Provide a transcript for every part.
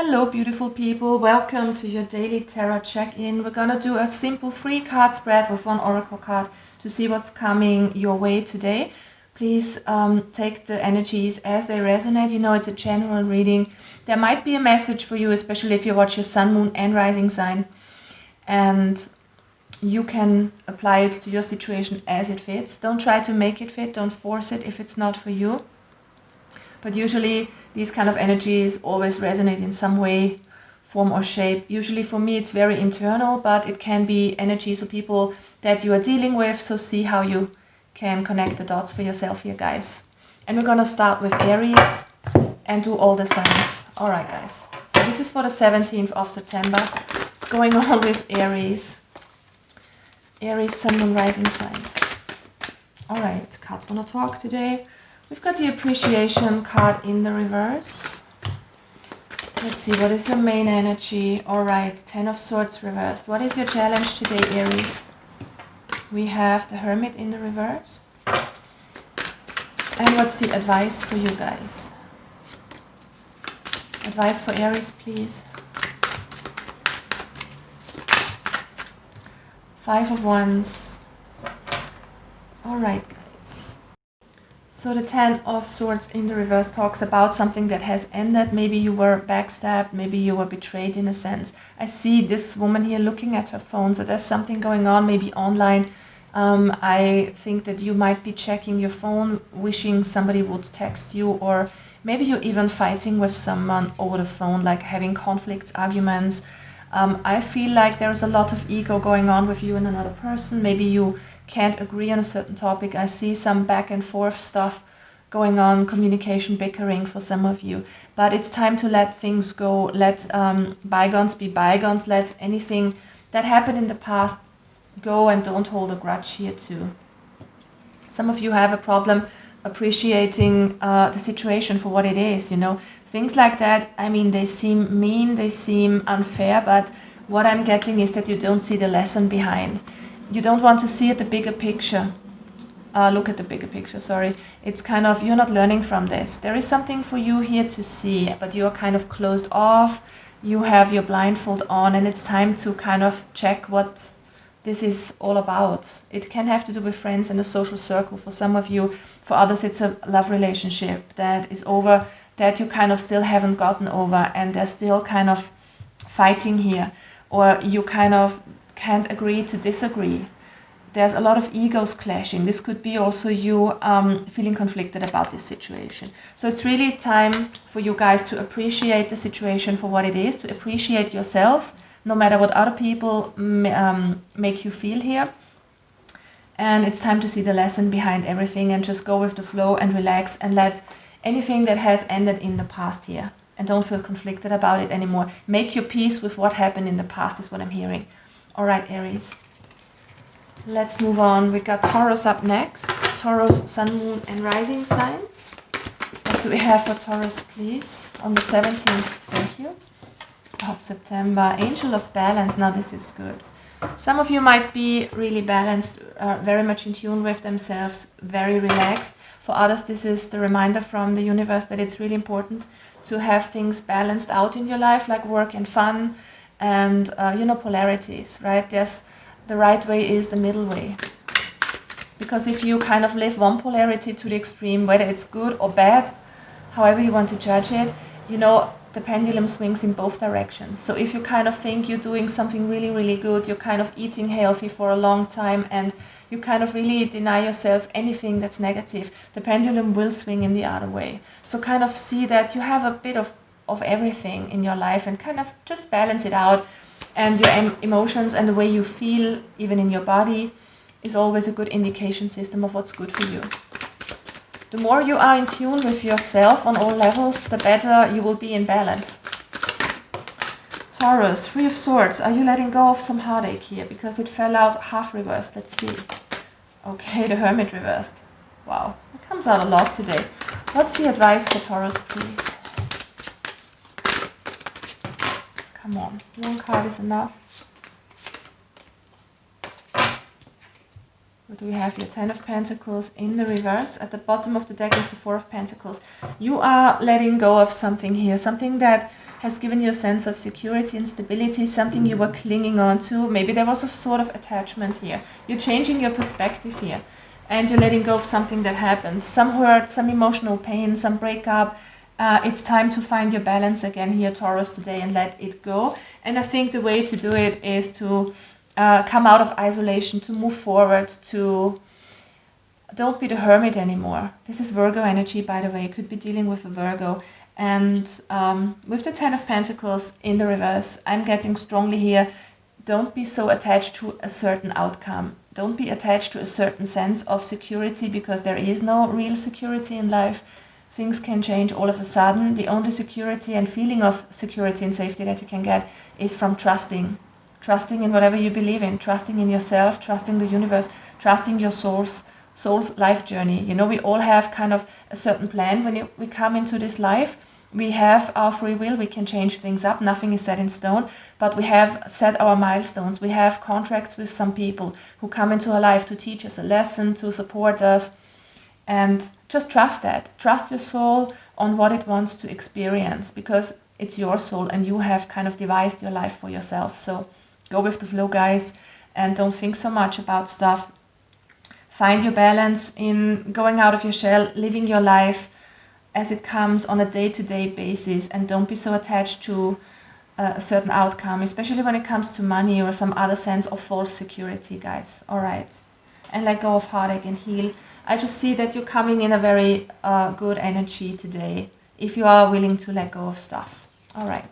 Hello beautiful people, welcome to your daily tarot check-in. We're gonna do a simple free card spread with one oracle card to see what's coming your way today. Please take the energies as they resonate. You know, it's a general reading. There might be a message for you, especially if you watch your sun, moon and rising sign, and you can apply it to your situation as it fits. Don't try to make it fit, don't force it if it's not for you. But usually these kind of energies always resonate in some way, form or shape. Usually for me it's very internal, but it can be energies of people that you are dealing with. So see how you can connect the dots for yourself here, guys. And we're gonna start with Aries and do all the signs. All right, guys. So this is for the 17th of September. What's going on with Aries? Aries, sun, moon, rising signs. All right, cards wanna talk today. We've got the appreciation card in the reverse. Let's see, what is your main energy? All right, 10 of Swords reversed. What is your challenge today, Aries? We have the Hermit in the reverse. And what's the advice for you guys? Advice for Aries, please. 5 of Wands. All right, guys. So the 10 of Swords in the reverse talks about something that has ended. Maybe you were backstabbed, maybe you were betrayed in a sense. I see this woman here looking at her phone, so there's something going on, maybe online. I think that you might be checking your phone, wishing somebody would text you, or maybe you're even fighting with someone over the phone, like having conflicts, arguments. I feel like there's a lot of ego going on with you and another person. Maybe you can't agree on a certain topic. I see some back and forth stuff going on, communication, bickering for some of you. But it's time to let things go. Let bygones be bygones. Let anything that happened in the past go, and don't hold a grudge here too. Some of you have a problem appreciating the situation for what it is, you know. Things like that, I mean, they seem mean, they seem unfair, but what I'm getting is that you don't see the lesson behind. You don't want to see at the bigger picture. Look at the bigger picture, sorry. It's kind of, you're not learning from this. There is something for you here to see, but you're kind of closed off. You have your blindfold on, and it's time to kind of check what this is all about. It can have to do with friends and a social circle for some of you. For others, it's a love relationship that is over, that you kind of still haven't gotten over, and they're still kind of fighting here, or you kind of can't agree to disagree. There's a lot of egos clashing. This could be also you feeling conflicted about this situation. So it's really time for you guys to appreciate the situation for what it is, to appreciate yourself, no matter what other people make you feel here. And it's time to see the lesson behind everything and just go with the flow and relax and let anything that has ended in the past here. And don't feel conflicted about it anymore. Make your peace with what happened in the past is what I'm hearing. All right, Aries. Let's move on. We got Taurus up next. Taurus, sun, moon and rising signs. What do we have for Taurus, please? On the 17th, thank you, of September. Angel of Balance. Now this is good. Some of you might be really balanced, very much in tune with themselves, very relaxed. For others, this is the reminder from the universe that it's really important to have things balanced out in your life, like work and fun, and you know, polarities, right? There's the right way is the middle way. Because if you kind of live one polarity to the extreme, whether it's good or bad, however you want to judge it, you know, the pendulum swings in both directions. So if you kind of think you're doing something really, really good, you're kind of eating healthy for a long time, and you kind of really deny yourself anything that's negative, the pendulum will swing in the other way. So kind of see that you have a bit of everything in your life and kind of just balance it out. And your emotions and the way you feel, even in your body, is always a good indication system of what's good for you. The more you are in tune with yourself on all levels, the better you will be in balance. Taurus, 3 of Swords. Are you letting go of some heartache here? Because it fell out half reversed. Let's see. Okay, the Hermit reversed. Wow, it comes out a lot today. What's the advice for Taurus, please? Come on, one card is enough. Good. do we have here? 10 of Pentacles in the reverse. At the bottom of the deck with the 4 of Pentacles. You are letting go of something here. Something that has given you a sense of security and stability. Something you were clinging on to. Maybe there was a sort of attachment here. You're changing your perspective here. And you're letting go of something that happened. Some hurt, some emotional pain, some breakup. It's time to find your balance again here, Taurus, today, and let it go. And I think the way to do it is to come out of isolation, to move forward, to don't be the hermit anymore. This is Virgo energy, by the way. You could be dealing with a Virgo. And with the 10 of Pentacles in the reverse, I'm getting strongly here. Don't be so attached to a certain outcome. Don't be attached to a certain sense of security, because there is no real security in life. Things can change all of a sudden. The only security and feeling of security and safety that you can get is from trusting. Trusting in whatever you believe in. Trusting in yourself, trusting the universe, trusting your soul's life journey. You know, we all have kind of a certain plan when we come into this life. We have our free will, we can change things up, nothing is set in stone, but we have set our milestones. We have contracts with some people who come into our life to teach us a lesson, to support us, and just trust that. Trust your soul on what it wants to experience, because it's your soul and you have kind of devised your life for yourself. So go with the flow, guys, and don't think so much about stuff. Find your balance in going out of your shell, living your life as it comes on a day-to-day basis, and don't be so attached to a certain outcome, especially when it comes to money or some other sense of false security, guys. All right, and let go of heartache and heal. I just see that you're coming in a very good energy today, if you are willing to let go of stuff. All right.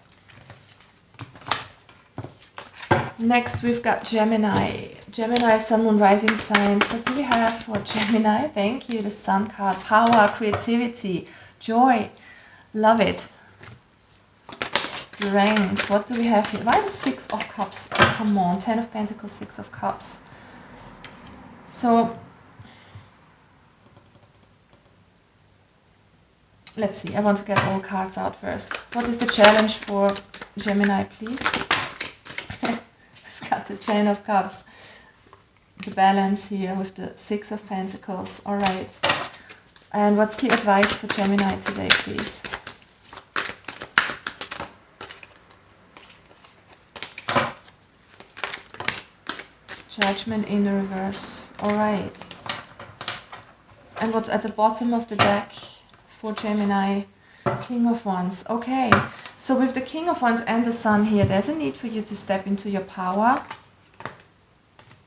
Next, we've got Gemini. Gemini, Sun, Moon, Rising signs. What do we have for Gemini? Thank you. The Sun card. Power, creativity, joy. Love it. Strength. What do we have here? Why the 6 of Cups? Oh, come on. 10 of Pentacles, 6 of Cups. So, let's see. I want to get all cards out first. What is the challenge for Gemini, please? Got the 10 of Cups. The balance here with the 6 of Pentacles. All right. And what's the advice for Gemini today, please? Judgment in the reverse. All right. And what's at the bottom of the deck for Gemini? King of Wands. Okay. So with the King of Wands and the Sun here, there's a need for you to step into your power.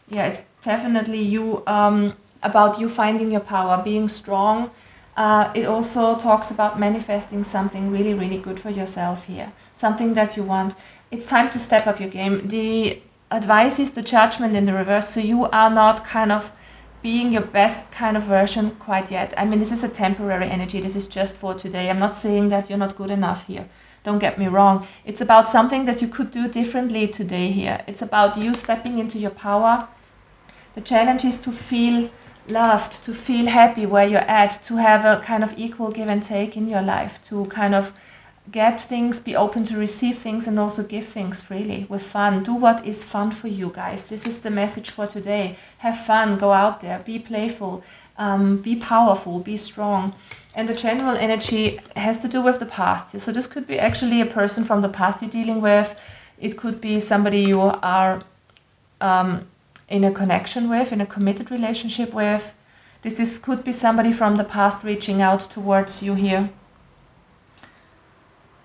Yeah, it's definitely you, about you finding your power, being strong. It also talks about manifesting something really, really good for yourself here. Something that you want. It's time to step up your game. The advice is the Judgment in the reverse. So you are not kind of being your best kind of version quite yet. I mean, this is a temporary energy. This is just for today. I'm not saying that you're not good enough here. Don't get me wrong. It's about something that you could do differently today here. It's about you stepping into your power. The challenge is to feel loved, to feel happy where you're at, to have a kind of equal give and take in your life, to kind of get things, be open to receive things, and also give things freely with fun. Do what is fun for you, guys. This is the message for today. Have fun, go out there, be playful, be powerful, be strong. And the general energy has to do with the past. So this could be actually a person from the past you're dealing with. It could be somebody you are in a connection with, in a committed relationship with. Could be somebody from the past reaching out towards you here.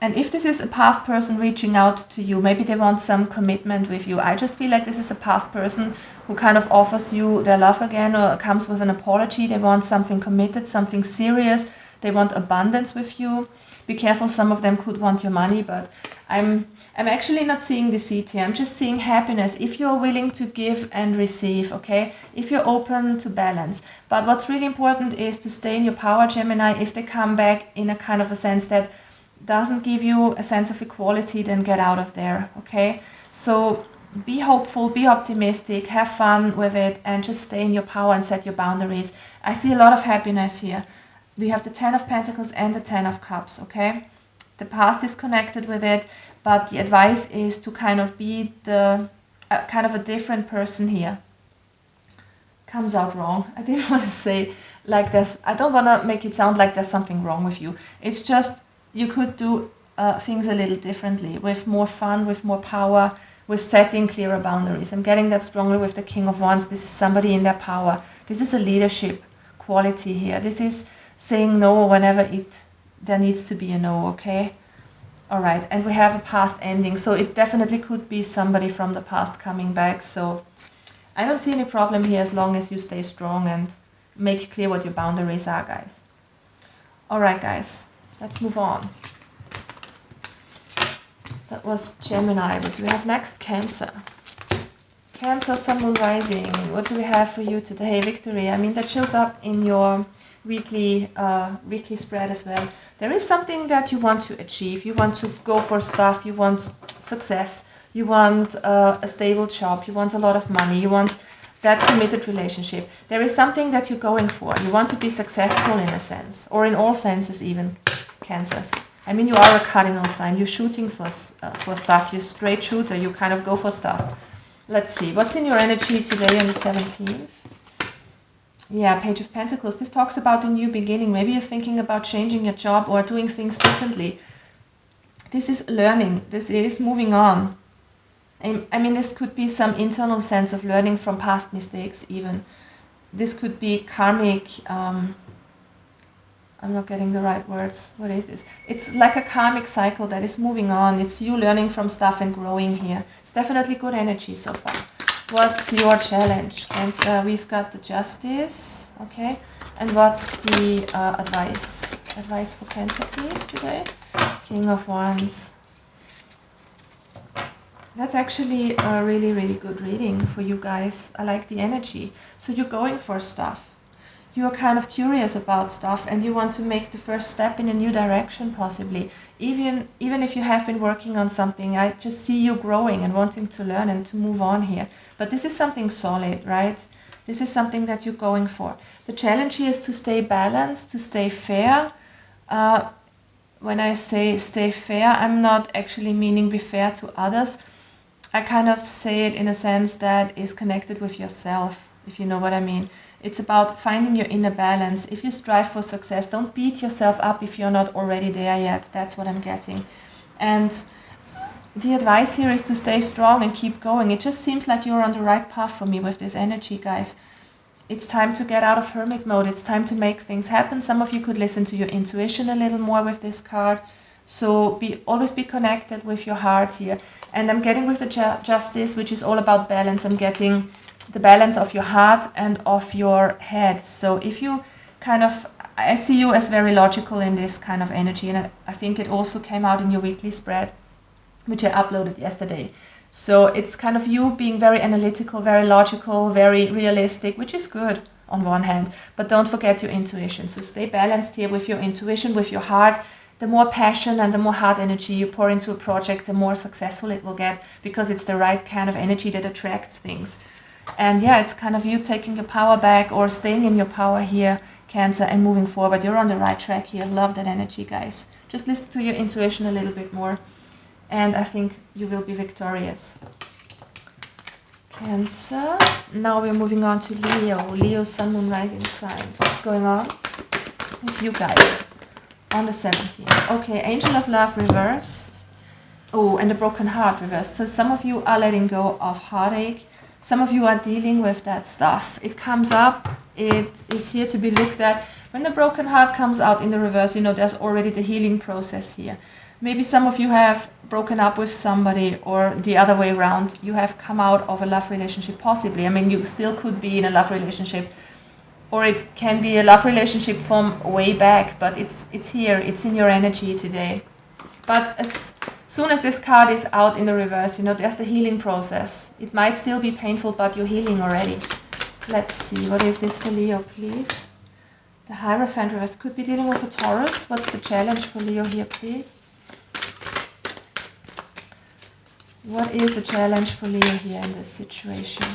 And if this is a past person reaching out to you, maybe they want some commitment with you. I just feel like this is a past person who kind of offers you their love again, or comes with an apology. They want something committed, something serious. They want abundance with you. Be careful, some of them could want your money, but I'm actually not seeing deceit here. I'm just seeing happiness if you're willing to give and receive, okay? If you're open to balance. But what's really important is to stay in your power, Gemini. If they come back in a kind of a sense that doesn't give you a sense of equality, then get out of there, okay? So be hopeful, be optimistic, have fun with it, and just stay in your power and set your boundaries. I see a lot of happiness here. We have the 10 of Pentacles and the 10 of Cups, okay? The past is connected with it, but the advice is to kind of be the kind of a different person here. comes out wrong. I didn't want to say like this. I don't want to make it sound like there's something wrong with you. It's just you could do things a little differently, with more fun, with more power, with setting clearer boundaries. I'm getting that strongly with the King of Wands. This is somebody in their power. This is a leadership quality here. This is saying no whenever there needs to be a no, okay? All right, and we have a past ending, so it definitely could be somebody from the past coming back. So I don't see any problem here as long as you stay strong and make clear what your boundaries are, guys. All right, guys, let's move on. That was Gemini. What do we have next? Cancer. Cancer, Sun, Moon, Rising. What do we have for you today? Victory. I mean, that shows up in your weekly spread as well. There is something that you want to achieve. You want to go for stuff. You want success. You want a stable job. You want a lot of money. You want that committed relationship. There is something that you're going for. You want to be successful in a sense, or in all senses even, Cancers. I mean, you are a cardinal sign. You're shooting for stuff. You're a straight shooter. You kind of go for stuff. Let's see. What's in your energy today on the 17th? Yeah, Page of Pentacles. This talks about a new beginning. Maybe you're thinking about changing your job or doing things differently. This is learning. This is moving on. I mean, this could be some internal sense of learning from past mistakes even. This could be karmic... I'm not getting the right words. What is this? It's like a karmic cycle that is moving on. It's you learning from stuff and growing here. It's definitely good energy so far. What's your challenge? And we've got the Justice, okay? And what's the advice? Advice for Cancer, please, today? King of Wands. That's actually a really, really good reading for you guys. I like the energy. So you're going for stuff. You're kind of curious about stuff and you want to make the first step in a new direction possibly. Even if you have been working on something, I just see you growing and wanting to learn and to move on here. But this is something solid, right? This is something that you're going for. The challenge here is to stay balanced, to stay fair. When I say stay fair, I'm not actually meaning be fair to others. I kind of say it in a sense that is connected with yourself, if you know what I mean. It's about finding your inner balance. If you strive for success, don't beat yourself up if you're not already there yet. That's what I'm getting. And the advice here is to stay strong and keep going. It just seems like you're on the right path for me with this energy, guys. It's time to get out of hermit mode. It's time to make things happen. Some of you could listen to your intuition a little more with this card. So always be connected with your heart here. And I'm getting with the Justice, which is all about balance. I'm getting the balance of your heart and of your head. So if you kind of, I see you as very logical in this kind of energy, and I think it also came out in your weekly spread, which I uploaded yesterday. So it's kind of you being very analytical, very logical, very realistic, which is good on one hand, but don't forget your intuition. So stay balanced here with your intuition, with your heart. The more passion and the more heart energy you pour into a project, the more successful it will get, because it's the right kind of energy that attracts things. And yeah, it's kind of you taking your power back or staying in your power here, Cancer, and moving forward. You're on the right track here. Love that energy, guys. Just listen to your intuition a little bit more, and I think you will be victorious. Cancer. Now we're moving on to Leo. Leo, Sun, Moon, Rising signs. What's going on with you guys on the 17th? Okay, Angel of Love reversed. Oh, and the Broken Heart reversed. So some of you are letting go of heartache. Some of you are dealing with that stuff. It comes up. It is here to be looked at. When the Broken Heart comes out in the reverse, you know, there's already the healing process here. Maybe some of you have broken up with somebody, or the other way around. You have come out of a love relationship, possibly. I mean, you still could be in a love relationship, or it can be a love relationship from way back, but it's here. It's in your energy today. But as soon as this card is out in the reverse, you know, there's the healing process. It might still be painful, but you're healing already. Let's see, what is this for Leo, please? The Hierophant reverse could be dealing with a Taurus. What's the challenge for Leo here, please? What is the challenge for Leo here in this situation?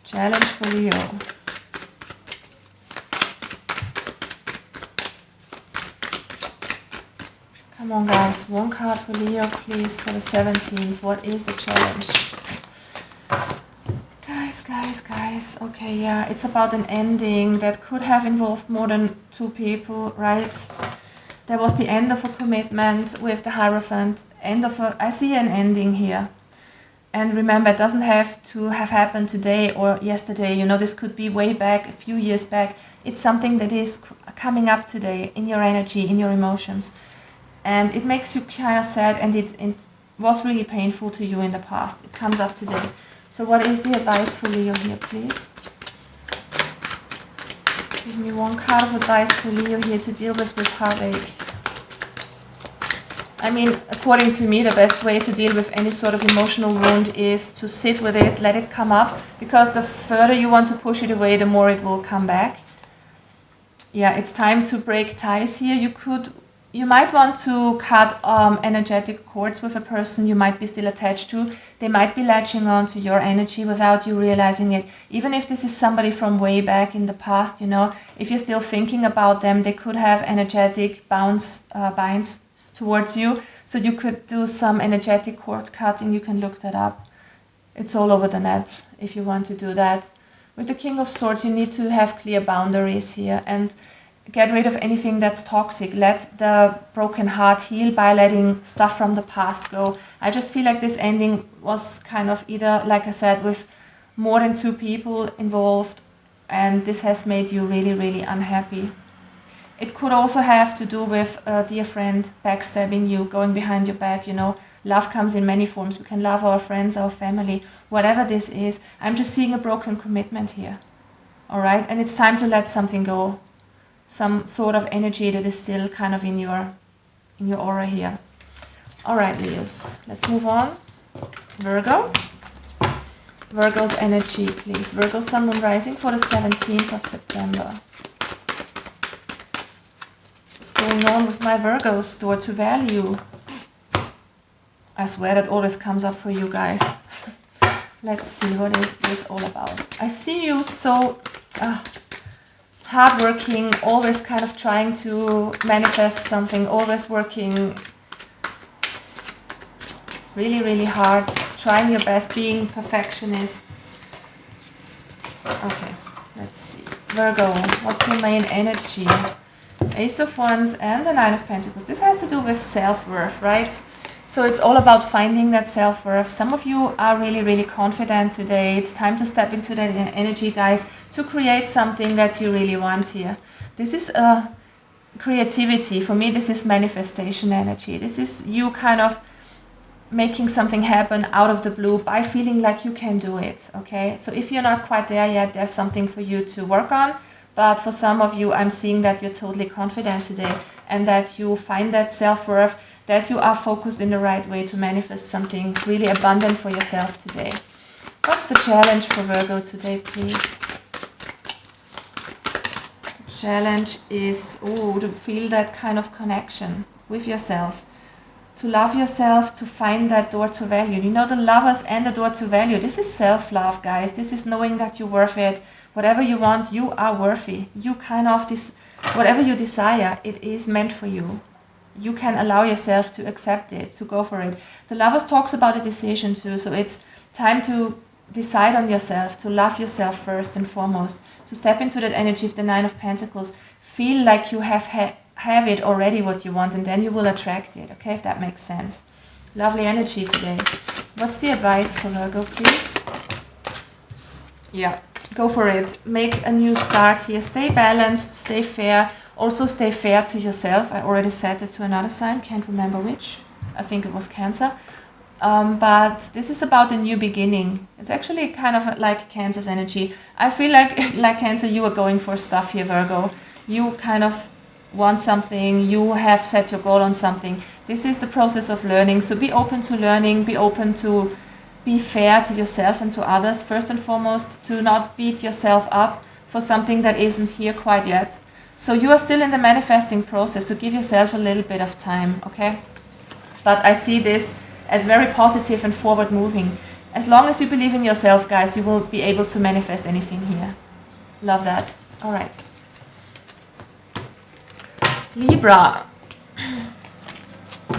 Challenge for Leo. Come on, guys. One card for Leo, please, for the 17th. What is the challenge? Guys. Okay, yeah, it's about an ending that could have involved more than two people, right? There was the end of a commitment with the Hierophant. I see an ending here. And remember, it doesn't have to have happened today or yesterday. You know, this could be way back, a few years back. It's something that is coming up today in your energy, in your emotions. And it makes you kind of sad, and it was really painful to you in the past. It comes up today. So what is the advice for Leo here, please? Give me one card of advice for Leo here to deal with this heartache. I mean, according to me, the best way to deal with any sort of emotional wound is to sit with it, let it come up, because the further you want to push it away, the more it will come back. Yeah, it's time to break ties here. You might want to cut energetic cords with a person you might be still attached to. They might be latching on to your energy without you realizing it. Even if this is somebody from way back in the past, you know, if you're still thinking about them, they could have energetic binds towards you. So you could do some energetic cord cutting. You can look that up. It's all over the net if you want to do that. With the King of Swords, you need to have clear boundaries here and get rid of anything that's toxic. Let the broken heart heal by letting stuff from the past go. I just feel like this ending was kind of either, like I said, with more than two people involved, and this has made you really, really unhappy. It could also have to do with a dear friend backstabbing you, going behind your back, you know. Love comes in many forms. We can love our friends, our family, whatever this is. I'm just seeing a broken commitment here. All right? And it's time to let something go. Some sort of energy that is still kind of in your aura here. All right, Leos. Let's move on. Virgo. Virgo's energy, please. Virgo, Sun, Moon, Rising for the 17th of September. What's going on with my Virgos? Store to value. I swear that always comes up for you guys. Let's see, what is this all about? I see you so hardworking, always kind of trying to manifest something, always working really, really hard, trying your best, being perfectionist. Okay, let's see. Virgo, what's your main energy? Ace of Wands and the Nine of Pentacles. This has to do with self-worth, right? So it's all about finding that self-worth. Some of you are really, really confident today. It's time to step into that energy, guys, to create something that you really want here. This is creativity. For me, this is manifestation energy. This is you kind of making something happen out of the blue by feeling like you can do it, okay? So if you're not quite there yet, there's something for you to work on. But for some of you, I'm seeing that you're totally confident today and that you find that self-worth, that you are focused in the right way to manifest something really abundant for yourself today. What's the challenge for Virgo today, please? The challenge is to feel that kind of connection with yourself, to love yourself, to find that door to value. You know, the Lovers and the door to value. This is self-love, guys. This is knowing that you're worth it. Whatever you want, you are worthy. You kind of whatever you desire, it is meant for you. You can allow yourself to accept it, to go for it. The Lovers talks about a decision too, so it's time to decide on yourself, to love yourself first and foremost, to step into that energy of the Nine of Pentacles. Feel like you have it already what you want, and then you will attract it, okay, if that makes sense. Lovely energy today. What's the advice for Virgo, please? Yeah, go for it. Make a new start here. Stay balanced, stay fair. Also stay fair to yourself. I already said it to another sign, can't remember which. I think it was Cancer. But this is about a new beginning. It's actually kind of like Cancer's energy. I feel like Cancer, you are going for stuff here, Virgo. You kind of want something, you have set your goal on something. This is the process of learning. So be open to learning, be open to be fair to yourself and to others. First and foremost, to not beat yourself up for something that isn't here quite yet. So you are still in the manifesting process, so give yourself a little bit of time, okay? But I see this as very positive and forward moving. As long as you believe in yourself, guys, you will be able to manifest anything here. Love that. All right. Libra.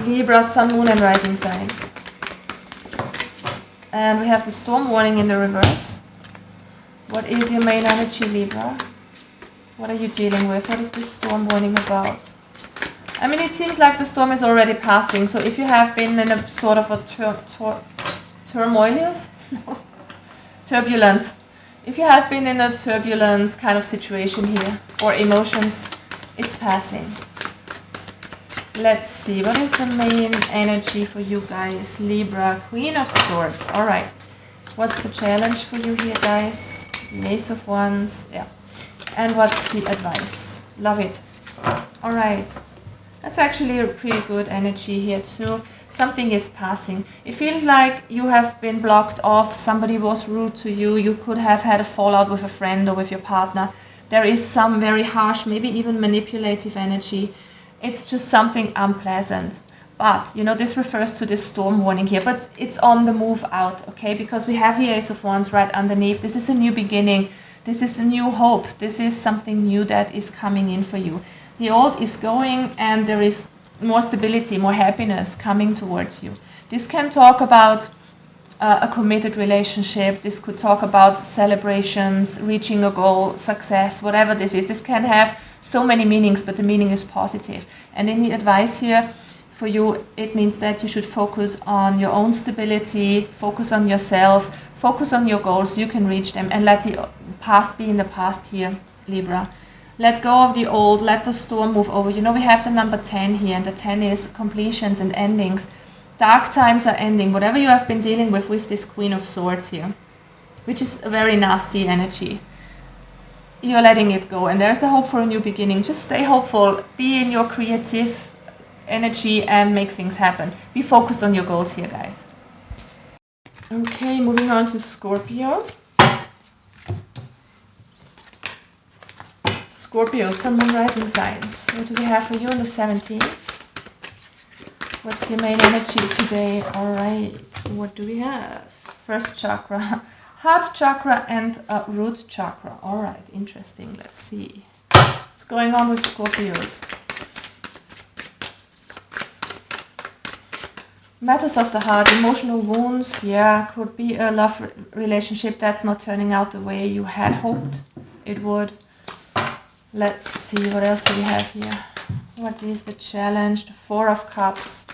Libra, Sun, Moon and Rising signs. And we have the storm warning in the reverse. What is your main energy, Libra? What are you dealing with? What is this storm warning about? I mean, it seems like the storm is already passing. So if you have been in a sort of a turbulent. If you have been in a turbulent kind of situation here, or emotions, it's passing. Let's see, what is the main energy for you guys? Libra, Queen of Swords. All right. What's the challenge for you here, guys? Ace of Wands. Yeah. And what's the advice? Love it. All right. That's actually a pretty good energy here too. Something is passing. It feels like you have been blocked off. Somebody was rude to you. You could have had a fallout with a friend or with your partner. There is some very harsh, maybe even manipulative energy. It's just something unpleasant. But, you know, this refers to this storm warning here. But it's on the move out, okay? Because we have the Ace of Wands right underneath. This is a new beginning. This is a new hope. This is something new that is coming in for you. The old is going and there is more stability, more happiness coming towards you. This can talk about a committed relationship. This could talk about celebrations, reaching a goal, success, whatever this is. This can have so many meanings, but the meaning is positive. And in the advice here for you, it means that you should focus on your own stability, focus on yourself, focus on your goals. You can reach them and let the past be in the past here, Libra. Let go of the old, let the storm move over. You know, we have the number 10 here, and the 10 is completions and endings. Dark times are ending. Whatever you have been dealing with this Queen of Swords here, which is a very nasty energy, you're letting it go. And there's the hope for a new beginning. Just stay hopeful. Be in your creative energy and make things happen. Be focused on your goals here, guys. Okay, moving on to Scorpio. Scorpio, Sun, Moon, Rising signs. What do we have for you on the 17th? What's your main energy today? All right, what do we have? First chakra, heart chakra and root chakra. All right, interesting. Let's see. What's going on with Scorpios? Matters of the heart, emotional wounds. Yeah, could be a love relationship that's not turning out the way you had hoped it would. Let's see, what else do we have here? What is the challenge? The Four of Cups.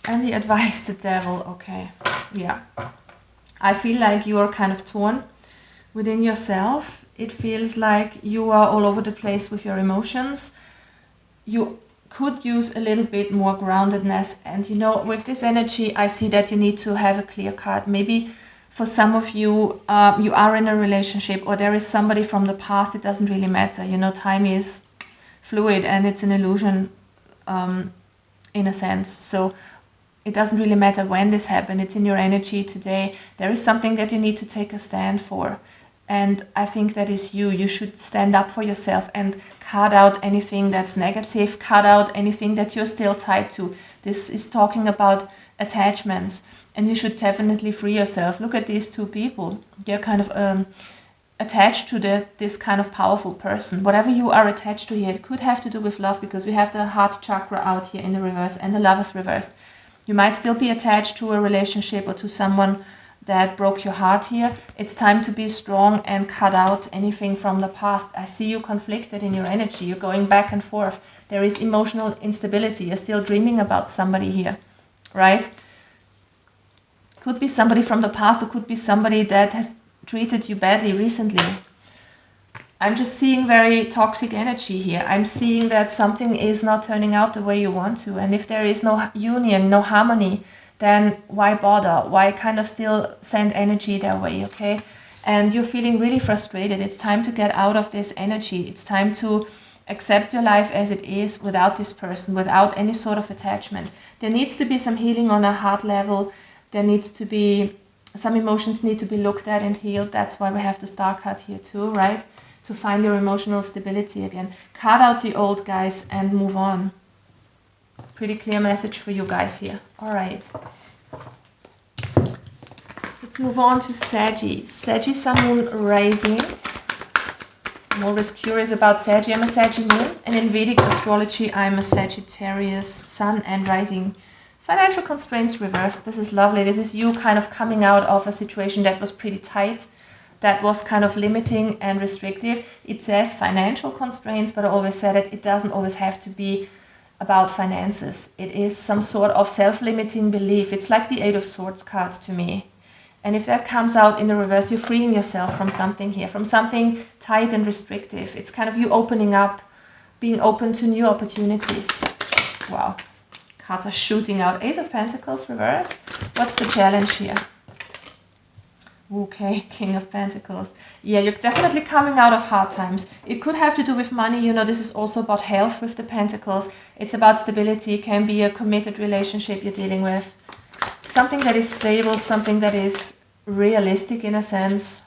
And the advice, the Devil. Okay, yeah. I feel like you are kind of torn within yourself. It feels like you are all over the place with your emotions. You could use a little bit more groundedness. And, you know, with this energy, I see that you need to have a clear card. Maybe for some of you, you are in a relationship or there is somebody from the past. It doesn't really matter. You know, time is fluid and it's an illusion in a sense. So it doesn't really matter when this happened. It's in your energy today. There is something that you need to take a stand for. And I think that is you. You should stand up for yourself and cut out anything that's negative. Cut out anything that you're still tied to. This is talking about attachments. And you should definitely free yourself. Look at these two people. They're kind of attached to this kind of powerful person. Whatever you are attached to here, it could have to do with love because we have the heart chakra out here in the reverse and the Lovers reversed. You might still be attached to a relationship or to someone that broke your heart here. It's time to be strong and cut out anything from the past. I see you conflicted in your energy. You're going back and forth. There is emotional instability. You're still dreaming about somebody here, right? Could be somebody from the past or could be somebody that has treated you badly recently. I'm just seeing very toxic energy here. I'm seeing that something is not turning out the way you want to. And if there is no union, no harmony, then why bother? Why kind of still send energy their way, okay? And you're feeling really frustrated. It's time to get out of this energy. It's time to accept your life as it is without this person, without any sort of attachment. There needs to be some healing on a heart level. There needs to be, some emotions need to be looked at and healed. That's why we have the star card here too, right? To find your emotional stability again. Cut out the old, guys, and move on. Pretty clear message for you guys here. All right. Let's move on to Saggy. Saggy, Sun, Moon, Rising. I'm always curious about Saggy. I'm a Saggy Moon. And in Vedic astrology, I'm a Sagittarius Sun and Rising Financial constraints reversed. This is lovely. This is you kind of coming out of a situation that was pretty tight, that was kind of limiting and restrictive. It says financial constraints, but I always said it doesn't always have to be about finances. It is some sort of self-limiting belief. It's like the Eight of Swords card to me. And if that comes out in the reverse, you're freeing yourself from something here, from something tight and restrictive. It's kind of you opening up, being open to new opportunities. Wow. Cards are shooting out. Ace of Pentacles reversed. What's the challenge here? Okay, King of Pentacles. Yeah, you're definitely coming out of hard times. It could have to do with money. You know, this is also about health with the Pentacles. It's about stability. It can be a committed relationship you're dealing with. Something that is stable, something that is realistic in a sense.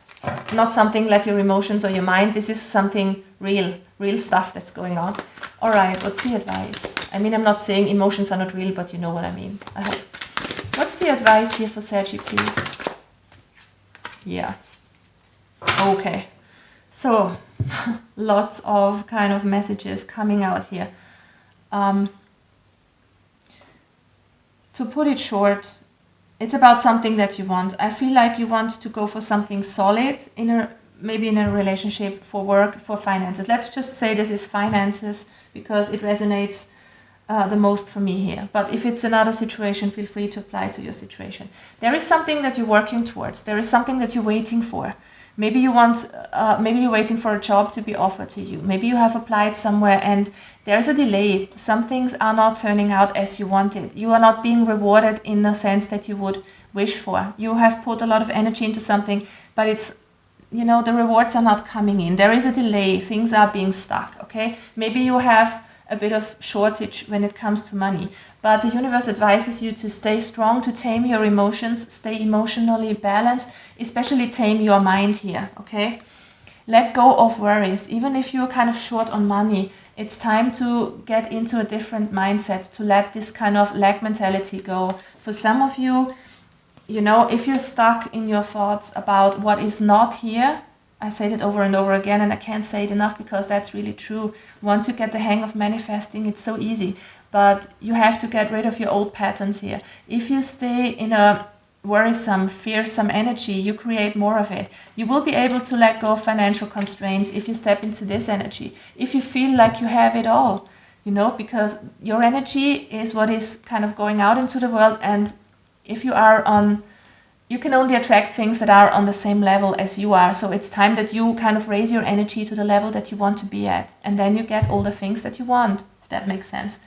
Not something like your emotions or your mind. This is something real stuff that's going on. All right, what's the advice? I mean, I'm not saying emotions are not real, but you know what I mean. I hope. What's the advice here for Sagittarius, please? Yeah. Okay. So, lots of kind of messages coming out here. To put it short, it's about something that you want. I feel like you want to go for something solid maybe in a relationship, for work, for finances. Let's just say this is finances because it resonates the most for me here. But if it's another situation, feel free to apply to your situation. There is something that you're working towards. There is something that you're waiting for. Maybe you want, maybe you're waiting for a job to be offered to you. Maybe you have applied somewhere and there's a delay. Some things are not turning out as you wanted. You are not being rewarded in the sense that you would wish for. You have put a lot of energy into something, but it's, you know, the rewards are not coming in. There is a delay. Things are being stuck, okay? Maybe you have a bit of shortage when it comes to money, but the universe advises you to stay strong, to tame your emotions, stay emotionally balanced, especially tame your mind here, okay? Let go of worries. Even if you're kind of short on money, it's time to get into a different mindset, to let this kind of lack mentality go. For some of you, you know, if you're stuck in your thoughts about what is not here, I say it over and over again, and I can't say it enough because that's really true. Once you get the hang of manifesting, it's so easy. But you have to get rid of your old patterns here. If you stay in a worrisome, fearsome energy, you create more of it. You will be able to let go of financial constraints if you step into this energy. If you feel like you have it all, you know, because your energy is what is kind of going out into the world. And if you are on, you can only attract things that are on the same level as you are. So it's time that you kind of raise your energy to the level that you want to be at. And then you get all the things that you want, if that makes sense.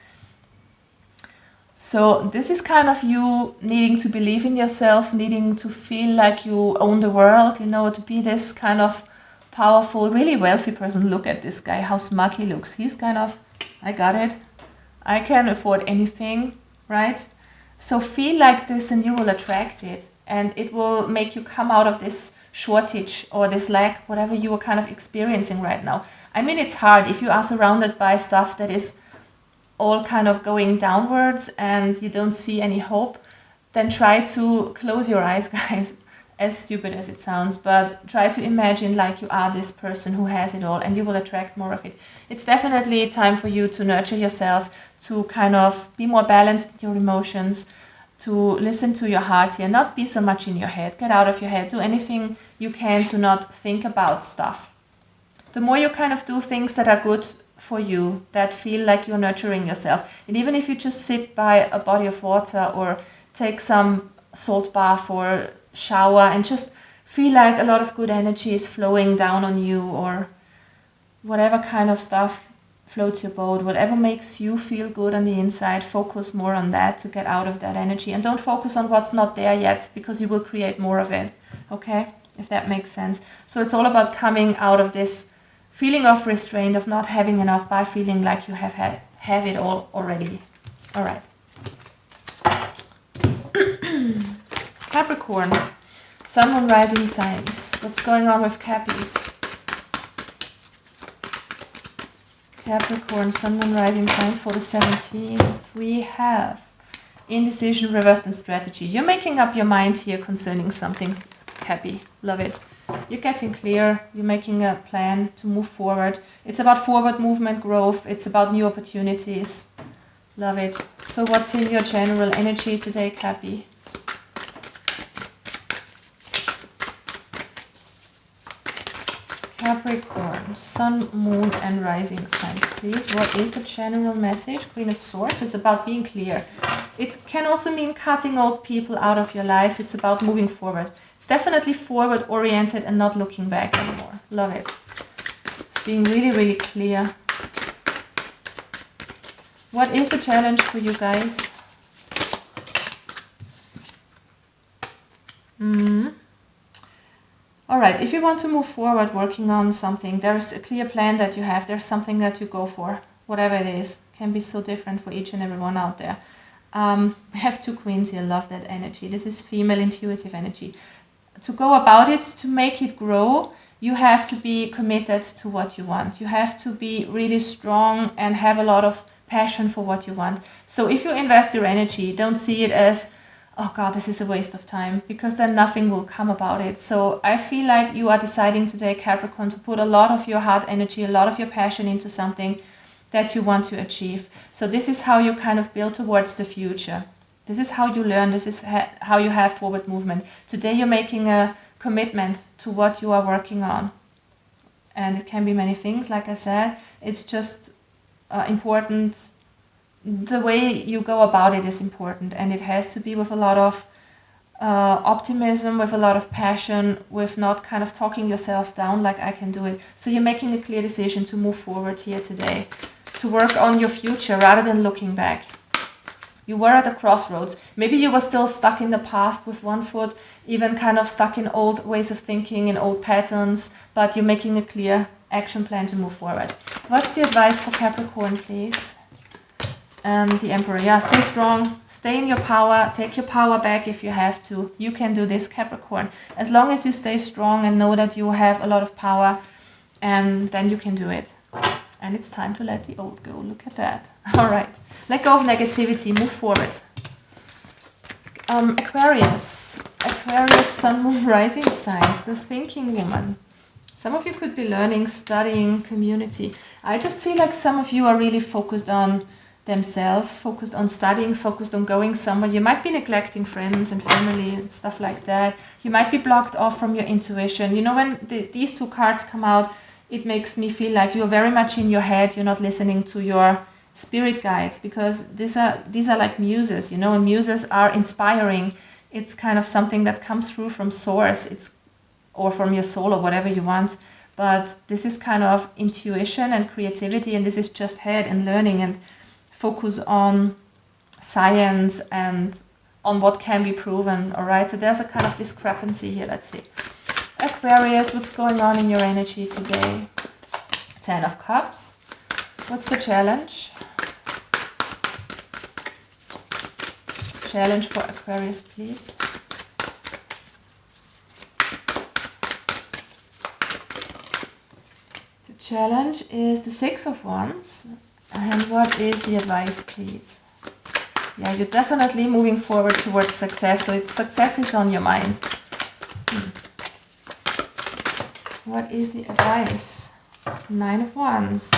So this is kind of you needing to believe in yourself, needing to feel like you own the world, you know, to be this kind of powerful, really wealthy person. Look at this guy, how smug he looks. He's kind of, I got it. I can afford anything, right? So feel like this and you will attract it. And it will make you come out of this shortage or this lack, whatever you are kind of experiencing right now. I mean, it's hard if you are surrounded by stuff that is all kind of going downwards and you don't see any hope, then try to close your eyes, guys, as stupid as it sounds, but try to imagine like you are this person who has it all and you will attract more of it. It's definitely time for you to nurture yourself, to kind of be more balanced in your emotions, to listen to your heart here, not be so much in your head. Get out of your head. Do anything you can to not think about stuff. The more you kind of do things that are good for you, that feel like you're nurturing yourself. And even if you just sit by a body of water or take some salt bath or shower and just feel like a lot of good energy is flowing down on you, or whatever kind of stuff floats your boat, whatever makes you feel good on the inside, focus more on that to get out of that energy. And don't focus on what's not there yet, because you will create more of it, okay? If that makes sense. So it's all about coming out of this feeling of restraint, of not having enough, by feeling like you have it all already. All right. Capricorn, Sun, Moon, Rising signs. What's going on with Cappies? Capricorn, Sun, Moon, Rising signs for the 17th. We have indecision, reversed, and strategy. You're making up your mind here concerning something, Cappy. Love it. You're getting clear. You're making a plan to move forward. It's about forward movement, growth. It's about new opportunities. Love it. So what's in your general energy today, Cappy? Capricorn, Sun, Moon, and Rising signs, please. What is the general message? Queen of Swords. It's about being clear. It can also mean cutting old people out of your life. It's about moving forward. It's definitely forward-oriented and not looking back anymore. Love it. It's being really, really clear. What is the challenge for you guys? All right, if you want to move forward working on something, there's a clear plan that you have. There's something that you go for, whatever it is. It can be so different for each and every one out there. We have two queens here. Love that energy. This is female intuitive energy. To go about it, to make it grow, you have to be committed to what you want. You have to be really strong and have a lot of passion for what you want. So if you invest your energy, don't see it as, oh God, this is a waste of time, because then nothing will come about it. So I feel like you are deciding today, Capricorn, to put a lot of your heart energy, a lot of your passion into something that you want to achieve. So this is how you kind of build towards the future. This is how you learn. This is how you have forward movement. Today you're making a commitment to what you are working on. And it can be many things, like I said. It's just important. The way you go about it is important, and it has to be with a lot of optimism, with a lot of passion, with not kind of talking yourself down like I can do it. So you're making a clear decision to move forward here today, to work on your future rather than looking back. You were at a crossroads. Maybe you were still stuck in the past with one foot, even kind of stuck in old ways of thinking, in old patterns, but you're making a clear action plan to move forward. What's the advice for Capricorn, please? And the Emperor. Yeah, stay strong, stay in your power, take your power back if you have to. You can do this, Capricorn. As long as you stay strong and know that you have a lot of power, and then you can do it. And it's time to let the old go. Look at that. All right. Let go of negativity. Move forward. Aquarius. Aquarius, Sun, Moon, Rising signs. The thinking woman. Some of you could be learning, studying, community. I just feel like some of you are really focused on themselves, focused on studying, focused on going somewhere. You might be neglecting friends and family and stuff like that. You might be blocked off from your intuition. You know, when these two cards come out, it makes me feel like you're very much in your head. You're not listening to your spirit guides, because these are like muses, you know, and muses are inspiring. It's kind of something that comes through from source, or from your soul, or whatever you want. But this is kind of intuition and creativity, and this is just head and learning and focus on science and on what can be proven. All right, so there's a kind of discrepancy here. Let's see. Aquarius, what's going on in your energy today? 10 of Cups. What's the challenge? Challenge for Aquarius, please. The challenge is the 6 of Wands. And what is the advice, please? Yeah, you're definitely moving forward towards success. So success is on your mind. What is the advice? 9 of Wands.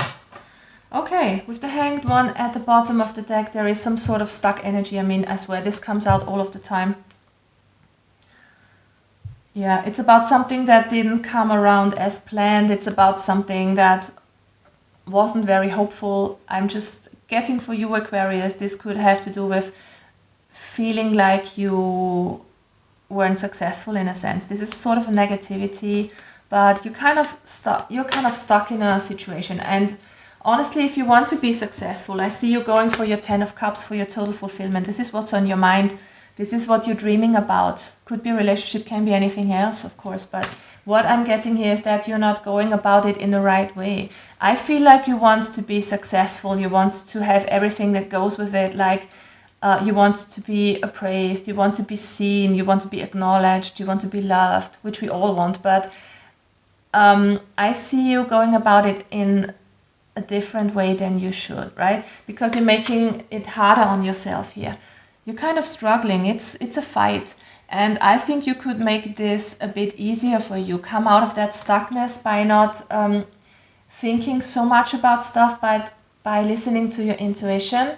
Okay, with the Hanged One at the bottom of the deck, there is some sort of stuck energy. I mean, I swear, this comes out all of the time. Yeah, it's about something that didn't come around as planned. It's about something that wasn't very hopeful. I'm just getting for you, Aquarius, this could have to do with feeling like you weren't successful in a sense. This is sort of a negativity, but you're kind of stuck in a situation. And honestly, if you want to be successful, I see you going for your 10 of Cups, for your total fulfillment. This is what's on your mind. This is what you're dreaming about. Could be a relationship, can be anything else, of course, but what I'm getting here is that you're not going about it in the right way. I feel like you want to be successful. You want to have everything that goes with it. Like you want to be appraised. You want to be seen. You want to be acknowledged. You want to be loved, which we all want. But I see you going about it in a different way than you should, right? Because you're making it harder on yourself here. You're kind of struggling. It's a fight. And I think you could make this a bit easier for you. Come out of that stuckness by not thinking so much about stuff, but by listening to your intuition.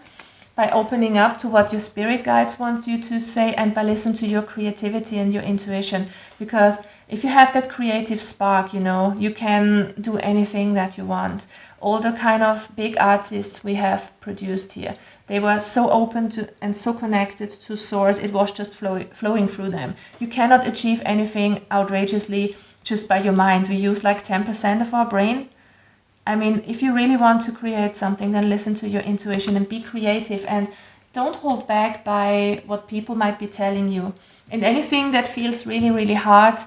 by opening up to what your spirit guides want you to say, and by listening to your creativity and your intuition. Because if you have that creative spark, you know, you can do anything that you want. All the kind of big artists we have produced here, they were so open to and so connected to source, it was just flowing through them. You cannot achieve anything outrageously just by your mind. We use like 10% of our brain. I mean, if you really want to create something, then listen to your intuition and be creative, and don't hold back by what people might be telling you. And anything that feels really, really hard,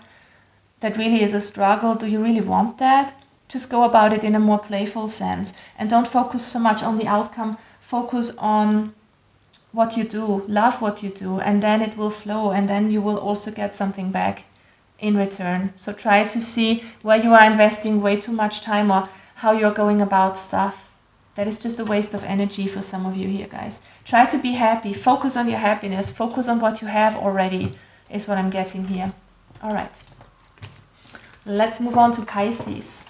that really is a struggle, do you really want that? Just go about it in a more playful sense, and don't focus so much on the outcome. Focus on what you do, love what you do, and then it will flow, and then you will also get something back in return. So try to see where you are investing way too much time, or how you're going about stuff. That is just a waste of energy for some of you here, guys. Try to be happy. Focus on your happiness. Focus on what you have already, is what I'm getting here. All right. Let's move on to Pisces.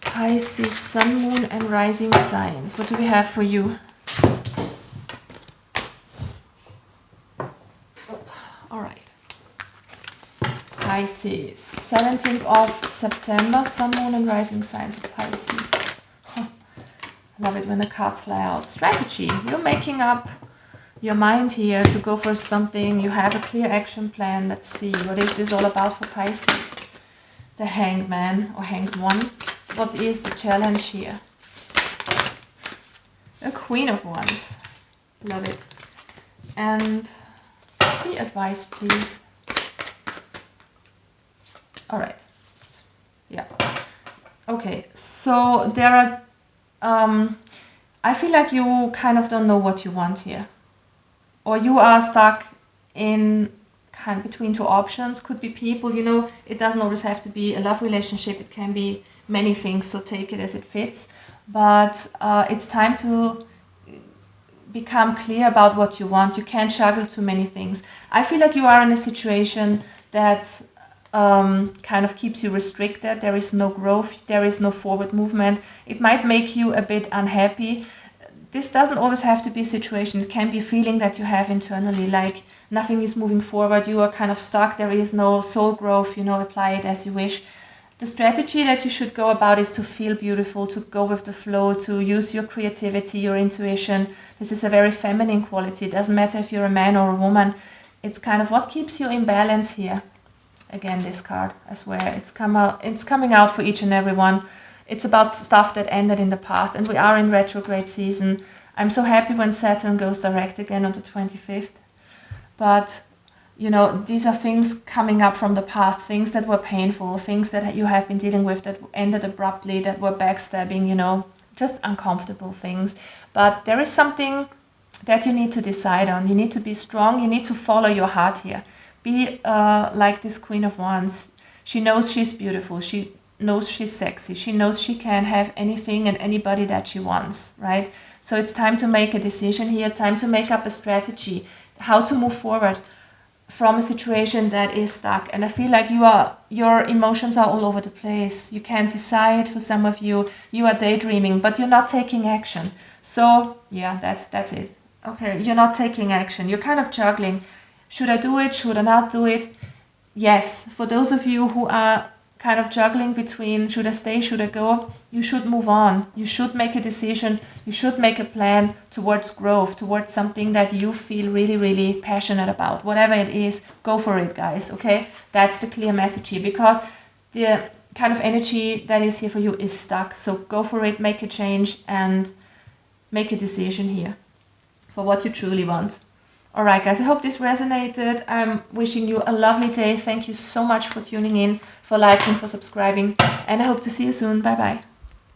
Pisces, Sun, Moon, and Rising signs. What do we have for you? All right. Pisces, 17th of September, Sun, Moon, and Rising signs of Pisces. Huh. Love it when the cards fly out. Strategy. You're making up your mind here to go for something. You have a clear action plan. Let's see. What is this all about for Pisces? The Hanged Man, or Hanged One. What is the challenge here? The Queen of Wands. Love it. And the advice, please. All right. Yeah. Okay. So there are, I feel like you kind of don't know what you want here, or you are stuck in kind of between two options. Could be people, you know, it doesn't always have to be a love relationship. It can be many things. So take it as it fits. But it's time to become clear about what you want. You can't juggle too many things. I feel like you are in a situation that kind of keeps you restricted. There is no growth, there is no forward movement. It might make you a bit unhappy. This doesn't always have to be a situation. It can be a feeling that you have internally, like nothing is moving forward, you are kind of stuck, there is no soul growth, you know, apply it as you wish. The strategy that you should go about is to feel beautiful, to go with the flow, to use your creativity, your intuition. This is a very feminine quality. It doesn't matter if you're a man or a woman. It's kind of what keeps you in balance here. Again, this card, I swear, it's coming out for each and every one. It's about stuff that ended in the past, and we are in retrograde season. I'm so happy when Saturn goes direct again on the 25th. But, you know, these are things coming up from the past, things that were painful, things that you have been dealing with that ended abruptly, that were backstabbing, you know, just uncomfortable things. But there is something that you need to decide on. You need to be strong. You need to follow your heart here. Be like this Queen of Wands. She knows she's beautiful. She knows she's sexy. She knows she can have anything and anybody that she wants, right? So it's time to make a decision here, time to make up a strategy, how to move forward from a situation that is stuck. And I feel like your emotions are all over the place. You can't decide. For some of you, you are daydreaming, but you're not taking action. So yeah, that's it. Okay, you're not taking action. You're kind of juggling. Should I do it? Should I not do it? Yes, for those of you who are kind of juggling between should I stay, should I go, you should move on. You should make a decision. You should make a plan towards growth, towards something that you feel really, really passionate about. Whatever it is, go for it, guys, okay? That's the clear message here, because the kind of energy that is here for you is stuck. So go for it, make a change, and make a decision here for what you truly want. All right, guys, I hope this resonated. I'm wishing you a lovely day. Thank you so much for tuning in, for liking, for subscribing, and I hope to see you soon. Bye-bye.